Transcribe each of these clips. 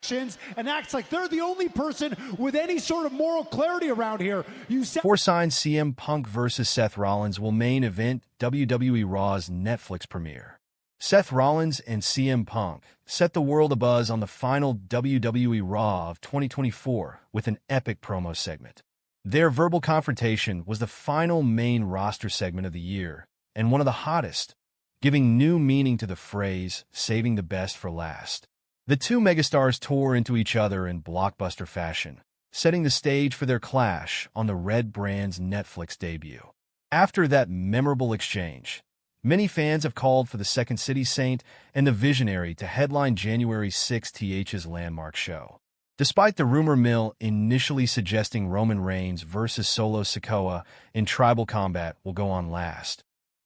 actions and acts like they're the only person with any sort of moral clarity around here. For signs, CM Punk versus Seth Rollins will main event WWE Raw's Netflix premiere. Seth Rollins and CM Punk set the world abuzz on the final WWE RAW of 2024 with an epic promo segment. Their verbal confrontation was the final main roster segment of the year, and one of the hottest, giving new meaning to the phrase, saving the best for last. The two megastars tore into each other in blockbuster fashion, setting the stage for their clash on the Red brand's Netflix debut. After that memorable exchange, many fans have called for the Second City Saint and the Visionary to headline January 6th's landmark show. Despite the rumor mill initially suggesting Roman Reigns versus Solo Sikoa in tribal combat will go on last,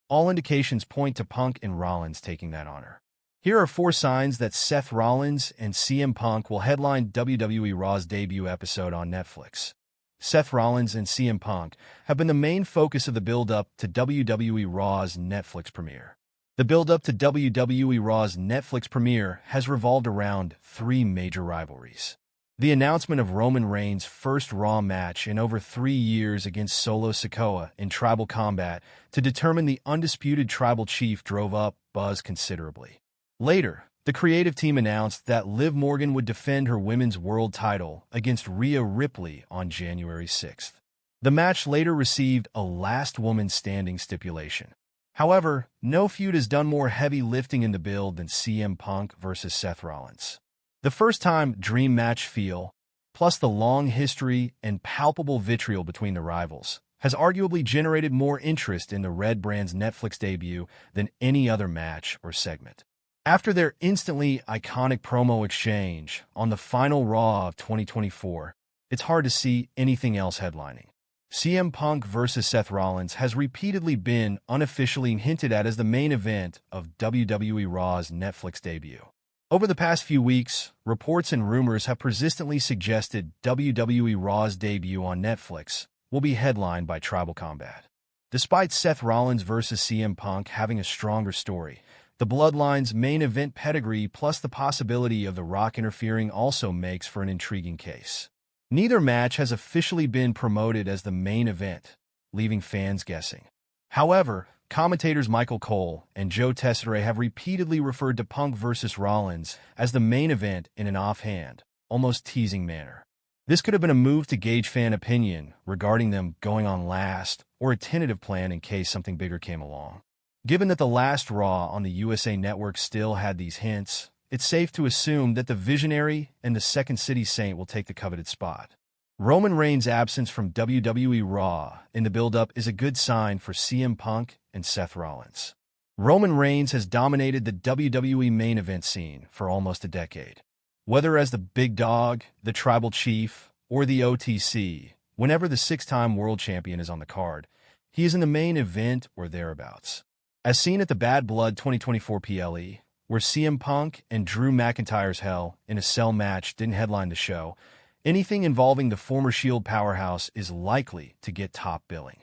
all indications point to Punk and Rollins taking that honor. Here are 4 signs that Seth Rollins and CM Punk will headline WWE Raw's debut episode on Netflix. Seth Rollins and CM Punk have been the main focus of the build-up to WWE Raw's Netflix premiere. The build-up to WWE Raw's Netflix premiere has revolved around 3 major rivalries. The announcement of Roman Reigns' first Raw match in over 3 years against Solo Sikoa in tribal combat to determine the undisputed tribal chief drove up buzz considerably. Later, the creative team announced that Liv Morgan would defend her women's world title against Rhea Ripley on January 6th. The match later received a last woman standing stipulation. However, no feud has done more heavy lifting in the build than CM Punk versus Seth Rollins. The first-time dream match feel, plus the long history and palpable vitriol between the rivals, has arguably generated more interest in the Red brand's Netflix debut than any other match or segment. After their instantly iconic promo exchange on the final Raw of 2024, it's hard to see anything else headlining. CM Punk versus Seth Rollins has repeatedly been unofficially hinted at as the main event of WWE Raw's Netflix debut. Over the past few weeks, reports and rumors have persistently suggested WWE Raw's debut on Netflix will be headlined by tribal combat. Despite Seth Rollins versus CM Punk having a stronger story, the Bloodline's main event pedigree plus the possibility of The Rock interfering also makes for an intriguing case. Neither match has officially been promoted as the main event, leaving fans guessing. However, commentators Michael Cole and Joe Tessitore have repeatedly referred to Punk versus Rollins as the main event in an offhand, almost teasing manner. This could have been a move to gauge fan opinion regarding them going on last, or a tentative plan in case something bigger came along. Given that the last Raw on the USA Network still had these hints, it's safe to assume that the Visionary and the Second City Saint will take the coveted spot. Roman Reigns' absence from WWE RAW in the build-up is a good sign for CM Punk and Seth Rollins. Roman Reigns has dominated the WWE main event scene for almost a decade. Whether as the big dog, the tribal chief, or the OTC, whenever the 6-time world champion is on the card, he is in the main event or thereabouts. As seen at the Bad Blood 2024 PLE, where CM Punk and Drew McIntyre's Hell in a Cell match didn't headline the show, anything involving the former Shield powerhouse is likely to get top billing.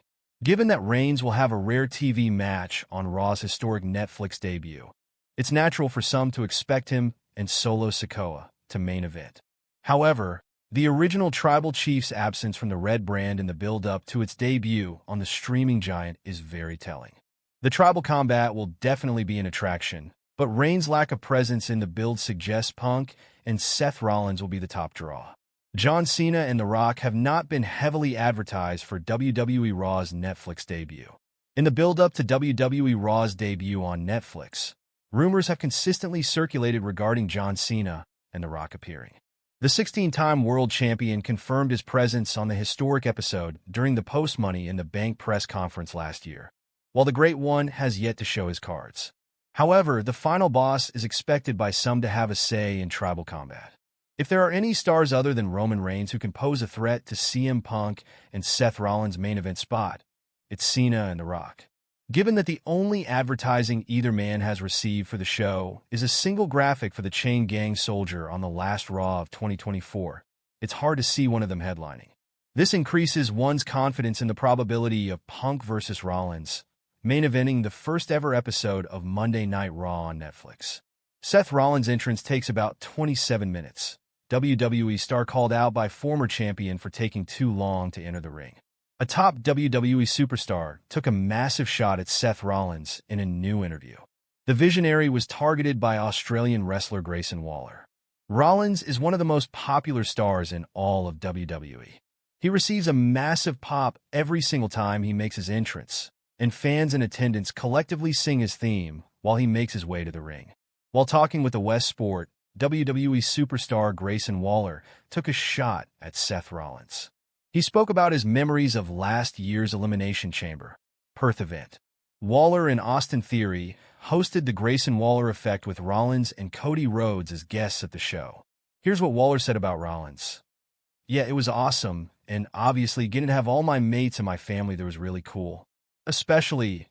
Given that Reigns will have a rare TV match on Raw's historic Netflix debut, it's natural for some to expect him and Solo Sikoa to main event. However, the original Tribal Chief's absence from the Red brand in the build-up to its debut on the streaming giant is very telling. The tribal combat will definitely be an attraction, but Reigns' lack of presence in the build suggests Punk and Seth Rollins will be the top draw. John Cena and The Rock have not been heavily advertised for WWE Raw's Netflix debut. In the build-up to WWE Raw's debut on Netflix, rumors have consistently circulated regarding John Cena and The Rock appearing. The 16-time world champion confirmed his presence on the historic episode during the post-Money in the Bank press conference last year, while the Great One has yet to show his cards. However, the final boss is expected by some to have a say in tribal combat. If there are any stars other than Roman Reigns who can pose a threat to CM Punk and Seth Rollins' main event spot, it's Cena and The Rock. Given that the only advertising either man has received for the show is a single graphic for the Chain Gang Soldier on the last Raw of 2024, it's hard to see one of them headlining. This increases one's confidence in the probability of Punk versus Rollins main eventing the first ever episode of Monday Night Raw on Netflix. Seth Rollins' entrance takes about 27 minutes, WWE star called out by former champion for taking too long to enter the ring. A top WWE superstar took a massive shot at Seth Rollins in a new interview. The visionary was targeted by Australian wrestler Grayson Waller. Rollins is one of the most popular stars in all of WWE. He receives a massive pop every single time he makes his entrance, and fans in attendance collectively sing his theme while he makes his way to the ring. While talking with the West Sport, WWE superstar Grayson Waller took a shot at Seth Rollins. He spoke about his memories of last year's Elimination Chamber, Perth event. Waller and Austin Theory hosted the Grayson Waller Effect with Rollins and Cody Rhodes as guests at the show. Here's what Waller said about Rollins. "Yeah, it was awesome, and obviously getting to have all my mates and my family there was really cool. Especially,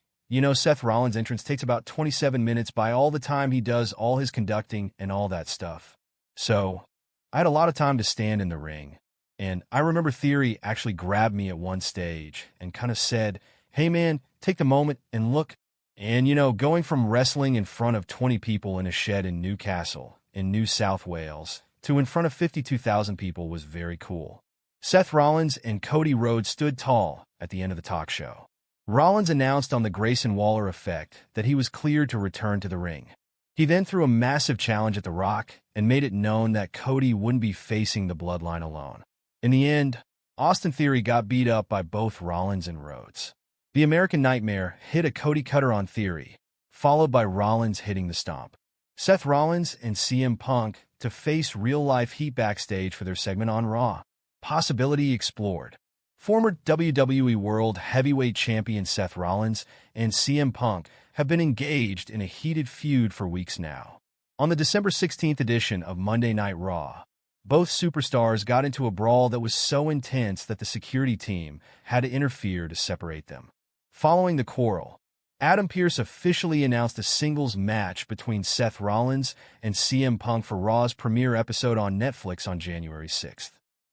Seth Rollins' entrance takes about 27 minutes by all the time he does all his conducting and all that stuff. So, I had a lot of time to stand in the ring. And I remember Theory actually grabbed me at one stage and kind of said, 'Hey man, take the moment and look.' And, going from wrestling in front of 20 people in a shed in Newcastle, in New South Wales, to in front of 52,000 people was very cool." Seth Rollins and Cody Rhodes stood tall at the end of the talk show. Rollins announced on the Grayson Waller Effect that he was cleared to return to the ring. He then threw a massive challenge at The Rock and made it known that Cody wouldn't be facing the Bloodline alone. In the end, Austin Theory got beat up by both Rollins and Rhodes. The American Nightmare hit a Cody cutter on Theory, followed by Rollins hitting the stomp. Seth Rollins and CM Punk to face real-life heat backstage for their segment on Raw. Possibility explored. Former WWE World Heavyweight Champion Seth Rollins and CM Punk have been engaged in a heated feud for weeks now. On the December 16th edition of Monday Night Raw, both superstars got into a brawl that was so intense that the security team had to interfere to separate them. Following the quarrel, Adam Pearce officially announced a singles match between Seth Rollins and CM Punk for Raw's premiere episode on Netflix on January 6th.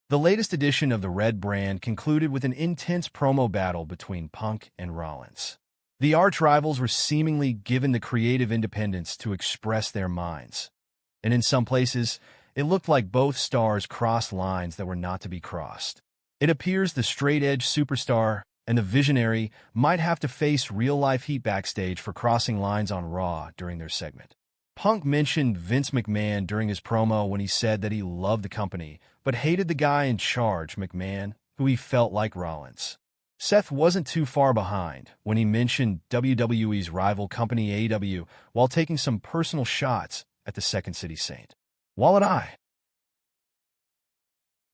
The latest edition of the Red Brand concluded with an intense promo battle between Punk and Rollins. The arch-rivals were seemingly given the creative independence to express their minds. And in some places, it looked like both stars crossed lines that were not to be crossed. It appears the straight-edge superstar and the visionary might have to face real-life heat backstage for crossing lines on Raw during their segment. Punk mentioned Vince McMahon during his promo when he said that he loved the company, but hated the guy in charge, McMahon, who he felt like Rollins. Seth wasn't too far behind when he mentioned WWE's rival company AEW while taking some personal shots at the Second City Saint. Wallet Eye.